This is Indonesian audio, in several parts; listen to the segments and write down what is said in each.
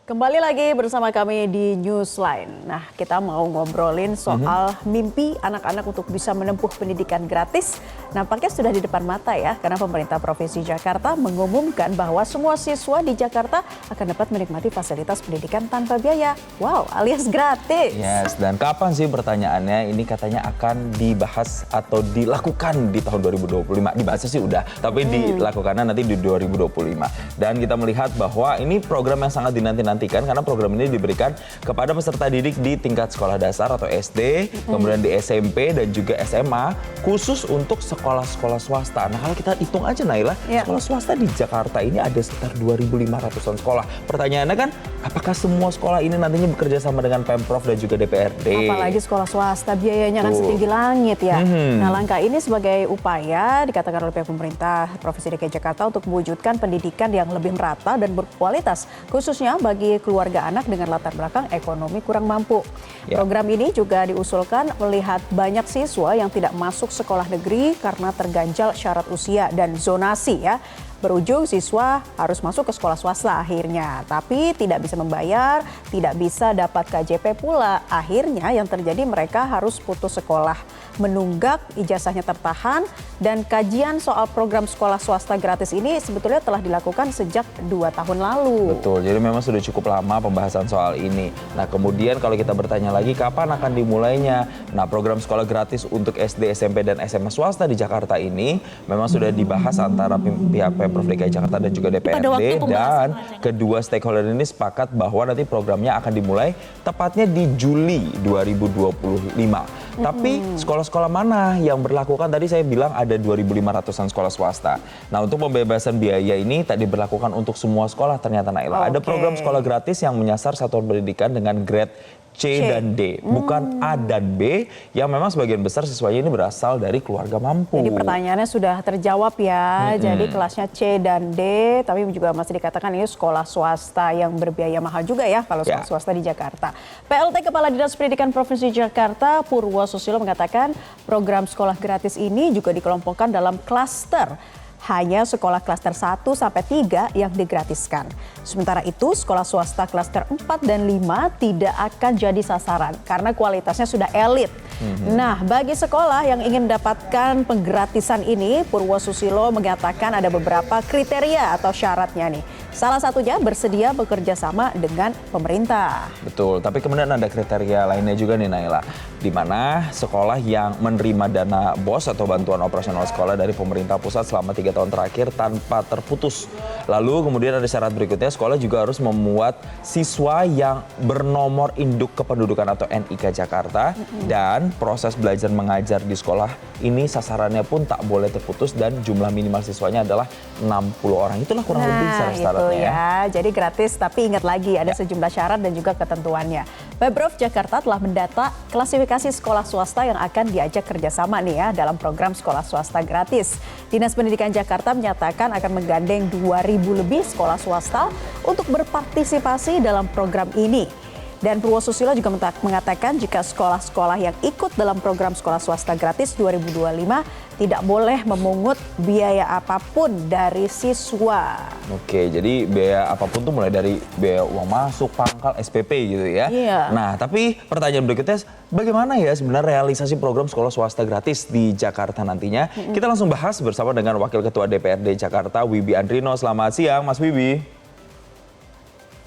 Kembali lagi bersama kami di Newsline. Nah, kita mau ngobrolin soal mimpi anak-anak untuk bisa menempuh pendidikan gratis. Nampaknya sudah di depan mata ya, karena pemerintah Provinsi Jakarta mengumumkan bahwa semua siswa di Jakarta akan dapat menikmati fasilitas pendidikan tanpa biaya. Wow, alias gratis. Yes, dan kapan sih pertanyaannya? Ini katanya akan dibahas atau dilakukan di tahun 2025. Dibahasnya sih udah, tapi dilakukannya nanti di 2025. Dan kita melihat bahwa ini program yang sangat dinanti-nantikan karena program ini diberikan kepada peserta didik di tingkat sekolah dasar atau SD, kemudian di SMP dan juga SMA, khusus untuk sekolah-sekolah swasta. Nah, kalau kita hitung aja Naila, sekolah swasta di Jakarta ini ada sekitar 2.500-an sekolah. Pertanyaannya kan, apakah semua sekolah ini nantinya bekerja sama dengan Pemprov dan juga DPRD? Apalagi sekolah swasta, biayanya kan setinggi langit ya. Nah, langkah ini sebagai upaya dikatakan oleh pihak pemerintah Provinsi DKI Jakarta untuk mewujudkan pendidikan yang lebih merata dan berkualitas, khususnya bagi keluarga anak dengan latar belakang ekonomi kurang mampu. Program ini juga diusulkan melihat banyak siswa yang tidak masuk sekolah negeri karena terganjal syarat usia dan zonasi ya. Berujung siswa harus masuk ke sekolah swasta akhirnya, tapi tidak bisa membayar, tidak bisa dapat KJP pula. Akhirnya yang terjadi mereka harus putus sekolah, menunggak ijazahnya tertahan, dan kajian soal program sekolah swasta gratis ini sebetulnya telah dilakukan sejak 2 tahun lalu. Betul, jadi memang sudah cukup lama pembahasan soal ini. Nah, kemudian kalau kita bertanya lagi kapan akan dimulainya? Nah, program sekolah gratis untuk SD, SMP, dan SMA swasta di Jakarta ini memang sudah dibahas antara pihak Pemprov DKI Jakarta dan juga DPRD, dan kedua stakeholder ini sepakat bahwa nanti programnya akan dimulai tepatnya di Juli 2025. Tapi sekolah-sekolah mana yang berlakukan? Tadi saya bilang ada 2.500-an sekolah swasta. Nah, untuk pembebasan biaya ini tak diberlakukan untuk semua sekolah ternyata Naila. Ada program sekolah gratis yang menyasar satuan pendidikan dengan grade C dan D, bukan A dan B, yang memang sebagian besar siswanya ini berasal dari keluarga mampu. Jadi pertanyaannya sudah terjawab ya, jadi kelasnya C dan D, tapi juga masih dikatakan ini sekolah swasta yang berbiaya mahal juga ya kalau sekolah swasta di Jakarta. PLT Kepala Dinas Pendidikan Provinsi Jakarta Purwo Susilo mengatakan program sekolah gratis ini juga dikelompokkan dalam klaster. Hanya sekolah klaster 1 sampai 3 yang digratiskan. Sementara itu, sekolah swasta klaster 4 dan 5 tidak akan jadi sasaran karena kualitasnya sudah elit. Nah, bagi sekolah yang ingin mendapatkan penggratisan ini, Purwo Susilo mengatakan ada beberapa kriteria atau syaratnya nih. Salah satunya bersedia bekerja sama dengan pemerintah. Betul, tapi kemudian ada kriteria lainnya juga nih Naila, di mana sekolah yang menerima dana BOS atau bantuan operasional sekolah dari pemerintah pusat selama 3 tahun terakhir tanpa terputus. Lalu kemudian ada syarat berikutnya, sekolah juga harus memuat siswa yang bernomor induk kependudukan atau NIK Jakarta, dan proses belajar mengajar di sekolah ini sasarannya pun tak boleh terputus dan jumlah minimal siswanya adalah 60 orang. Itulah kurang lebih syarat-syaratnya ya. Jadi gratis, tapi ingat lagi ada sejumlah syarat dan juga ketentuannya. Pemprov Jakarta telah mendata klasifikasi sekolah swasta yang akan diajak kerjasama nih ya dalam program sekolah swasta gratis. Dinas Pendidikan Jakarta menyatakan akan menggandeng 2.000 lebih sekolah swasta untuk berpartisipasi dalam program ini. Dan Purwo Susilo juga mengatakan jika sekolah-sekolah yang ikut dalam program sekolah swasta gratis 2025 tidak boleh memungut biaya apapun dari siswa. Oke, jadi biaya apapun tuh mulai dari biaya uang masuk, pangkal, SPP gitu ya. Nah, tapi pertanyaan berikutnya, bagaimana ya sebenarnya realisasi program sekolah swasta gratis di Jakarta nantinya? Kita langsung bahas bersama dengan Wakil Ketua DPRD Jakarta, Wibi Andrino. Selamat siang, Mas Wibi.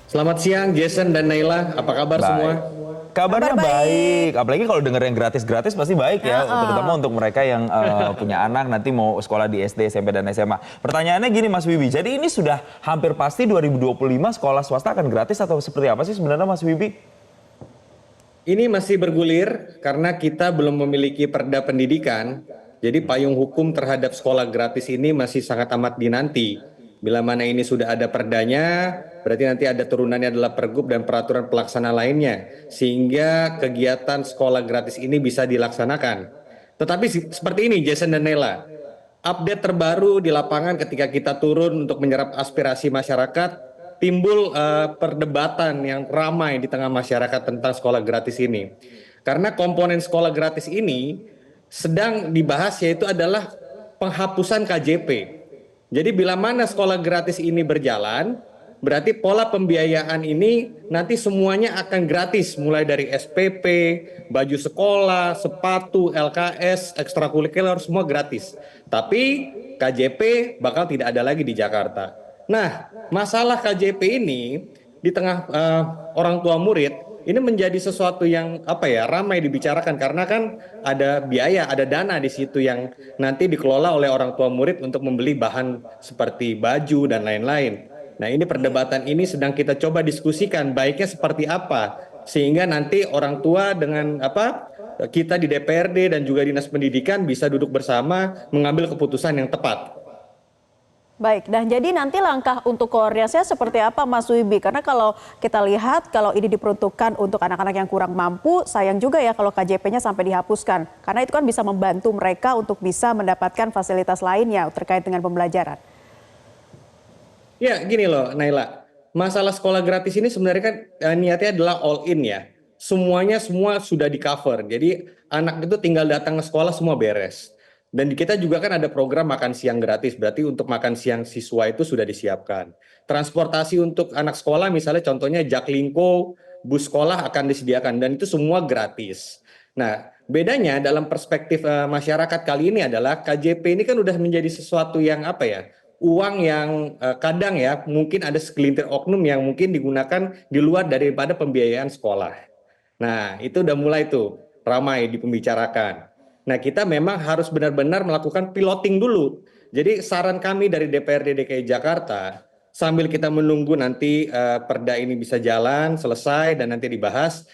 Selamat siang Jason dan Naila, apa kabar semua? Kabarnya baik, apalagi kalau denger yang gratis-gratis pasti baik ya, terutama untuk mereka yang punya anak nanti mau sekolah di SD, SMP, dan SMA. Pertanyaannya gini Mas Wibi, jadi ini sudah hampir pasti 2025 sekolah swasta akan gratis atau seperti apa sih sebenarnya Mas Wibi? Ini masih bergulir karena kita belum memiliki perda pendidikan, jadi payung hukum terhadap sekolah gratis ini masih sangat amat dinanti. Bila mana ini sudah ada perdanya, berarti nanti ada turunannya adalah pergub dan peraturan pelaksana lainnya, sehingga kegiatan sekolah gratis ini bisa dilaksanakan. Tetapi seperti ini Jason dan Nela, update terbaru di lapangan ketika kita turun untuk menyerap aspirasi masyarakat, timbul perdebatan yang ramai di tengah masyarakat tentang sekolah gratis ini. Karena komponen sekolah gratis ini sedang dibahas yaitu adalah penghapusan KJP. Jadi bila mana sekolah gratis ini berjalan, berarti pola pembiayaan ini nanti semuanya akan gratis, mulai dari SPP, baju sekolah, sepatu, LKS, ekstrakurikuler, semua gratis. Tapi KJP bakal tidak ada lagi di Jakarta. Nah, masalah KJP ini di tengah orang tua murid ini menjadi sesuatu yang ramai dibicarakan karena kan ada biaya, ada dana di situ yang nanti dikelola oleh orang tua murid untuk membeli bahan seperti baju dan lain-lain. Nah, ini perdebatan ini sedang kita coba diskusikan baiknya seperti apa sehingga nanti orang tua dengan kita di DPRD dan juga Dinas Pendidikan bisa duduk bersama mengambil keputusan yang tepat. Baik, dan jadi nanti langkah untuk koordinasinya seperti apa Mas Wibi? Karena kalau kita lihat kalau ini diperuntukkan untuk anak-anak yang kurang mampu, sayang juga ya kalau KJP-nya sampai dihapuskan. Karena itu kan bisa membantu mereka untuk bisa mendapatkan fasilitas lainnya terkait dengan pembelajaran. Ya, gini loh Naila, masalah sekolah gratis ini sebenarnya kan niatnya adalah all in ya. Semua sudah di cover, jadi anak itu tinggal datang ke sekolah semua beres. Dan di kita juga kan ada program makan siang gratis, berarti untuk makan siang siswa itu sudah disiapkan. Transportasi untuk anak sekolah misalnya contohnya Jaklingko, bus sekolah akan disediakan dan itu semua gratis. Nah, bedanya dalam perspektif masyarakat kali ini adalah KJP ini kan udah menjadi sesuatu yang uang yang kadang ya mungkin ada segelintir oknum yang mungkin digunakan di luar daripada pembiayaan sekolah. Nah, itu udah mulai tuh ramai dipembicarakan. Nah, kita memang harus benar-benar melakukan piloting dulu. Jadi saran kami dari DPRD DKI Jakarta, sambil kita menunggu nanti perda ini bisa jalan, selesai, dan nanti dibahas,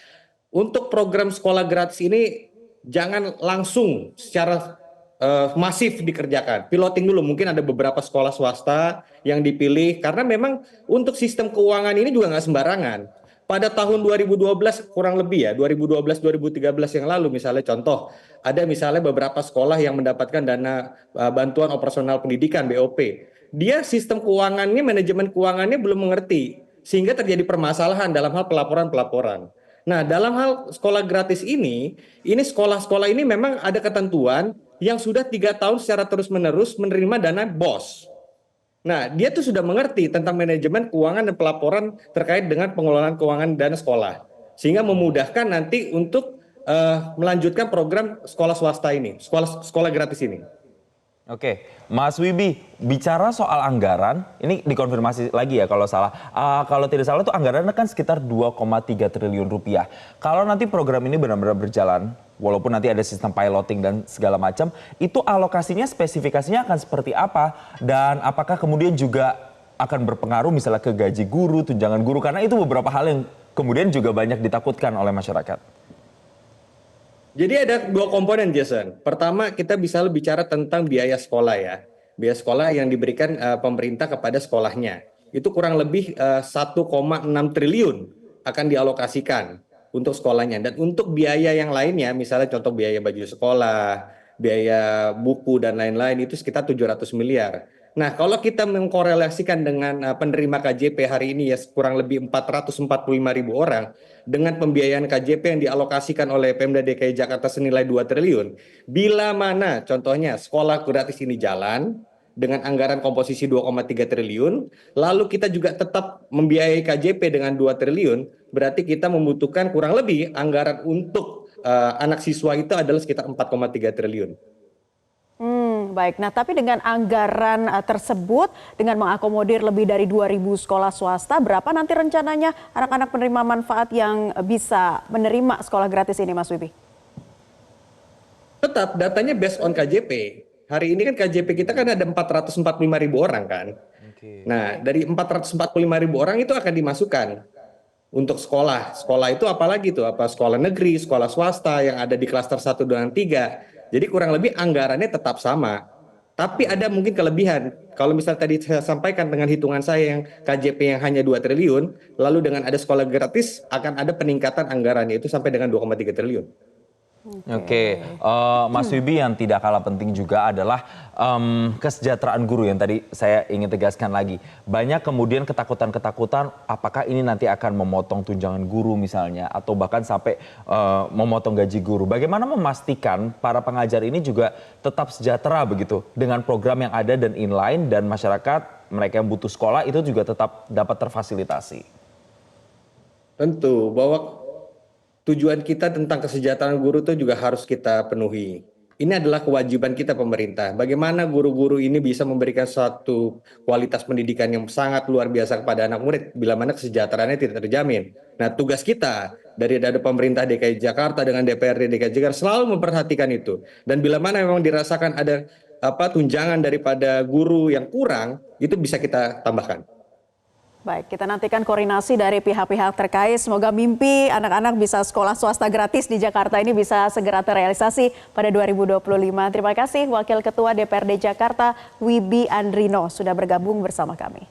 untuk program sekolah gratis ini jangan langsung secara masif dikerjakan. Piloting dulu, mungkin ada beberapa sekolah swasta yang dipilih, karena memang untuk sistem keuangan ini juga nggak sembarangan. Pada tahun 2012 kurang lebih ya, 2012-2013 yang lalu misalnya contoh, ada misalnya beberapa sekolah yang mendapatkan dana bantuan operasional pendidikan BOP. Dia sistem keuangannya, manajemen keuangannya belum mengerti, sehingga terjadi permasalahan dalam hal pelaporan-pelaporan. Nah, dalam hal sekolah gratis ini sekolah-sekolah ini memang ada ketentuan yang sudah 3 tahun secara terus-menerus menerima dana BOS. Nah, dia tuh sudah mengerti tentang manajemen keuangan dan pelaporan terkait dengan pengelolaan keuangan dana sekolah. Sehingga memudahkan nanti untuk melanjutkan program sekolah swasta ini, sekolah gratis ini. Oke, Mas Wibi, bicara soal anggaran, ini dikonfirmasi lagi ya kalau salah. Kalau tidak salah itu anggarannya kan sekitar 2,3 triliun rupiah. Kalau nanti program ini benar-benar berjalan, walaupun nanti ada sistem piloting dan segala macam, itu alokasinya, spesifikasinya akan seperti apa? Dan apakah kemudian juga akan berpengaruh misalnya ke gaji guru, tunjangan guru? Karena itu beberapa hal yang kemudian juga banyak ditakutkan oleh masyarakat. Jadi ada 2 komponen, Jason. Pertama, kita bisa bicara tentang biaya sekolah ya. Biaya sekolah yang diberikan pemerintah kepada sekolahnya. Itu kurang lebih 1,6 triliun akan dialokasikan untuk sekolahnya. Dan untuk biaya yang lainnya, misalnya contoh biaya baju sekolah, biaya buku dan lain-lain itu sekitar 700 miliar. Nah, kalau kita mengkorelasikan dengan penerima KJP hari ini ya kurang lebih 445 ribu orang, dengan pembiayaan KJP yang dialokasikan oleh Pemda DKI Jakarta senilai 2 triliun, bila mana contohnya sekolah gratis ini jalan dengan anggaran komposisi 2,3 triliun, lalu kita juga tetap membiayai KJP dengan 2 triliun, berarti kita membutuhkan kurang lebih anggaran untuk anak siswa itu adalah sekitar 4,3 triliun. Baik, nah tapi dengan anggaran tersebut, dengan mengakomodir lebih dari 2.000 sekolah swasta, berapa nanti rencananya anak-anak penerima manfaat yang bisa menerima sekolah gratis ini, Mas Wibi? Tetap datanya based on KJP. Hari ini kan KJP kita kan ada 445 ribu orang kan. Nah, dari 445 ribu orang itu akan dimasukkan untuk sekolah. Sekolah itu apalagi tuh? Apa sekolah negeri, sekolah swasta yang ada di klaster 1 dan 3. Jadi kurang lebih anggarannya tetap sama. Tapi ada mungkin kelebihan. Kalau misalnya tadi saya sampaikan dengan hitungan saya yang KJP yang hanya 2 triliun, lalu dengan ada sekolah gratis akan ada peningkatan anggarannya itu sampai dengan 2,3 triliun. Oke, Mas Wibi, yang tidak kalah penting juga adalah kesejahteraan guru yang tadi saya ingin tegaskan lagi. Banyak kemudian ketakutan-ketakutan apakah ini nanti akan memotong tunjangan guru misalnya atau bahkan sampai memotong gaji guru. Bagaimana memastikan para pengajar ini juga tetap sejahtera begitu dengan program yang ada dan inline dan masyarakat mereka yang butuh sekolah itu juga tetap dapat terfasilitasi. Tentu bahwa tujuan kita tentang kesejahteraan guru itu juga harus kita penuhi. Ini adalah kewajiban kita pemerintah. Bagaimana guru-guru ini bisa memberikan suatu kualitas pendidikan yang sangat luar biasa kepada anak murid bila mana kesejahteraannya tidak terjamin. Nah, tugas kita dari pemerintah DKI Jakarta dengan DPRD DKI Jakarta selalu memperhatikan itu. Dan bila mana memang dirasakan ada tunjangan daripada guru yang kurang, itu bisa kita tambahkan. Baik, kita nantikan koordinasi dari pihak-pihak terkait. Semoga mimpi anak-anak bisa sekolah swasta gratis di Jakarta ini bisa segera terrealisasi pada 2025. Terima kasih Wakil Ketua DPRD Jakarta, Wibi Andrino, sudah bergabung bersama kami.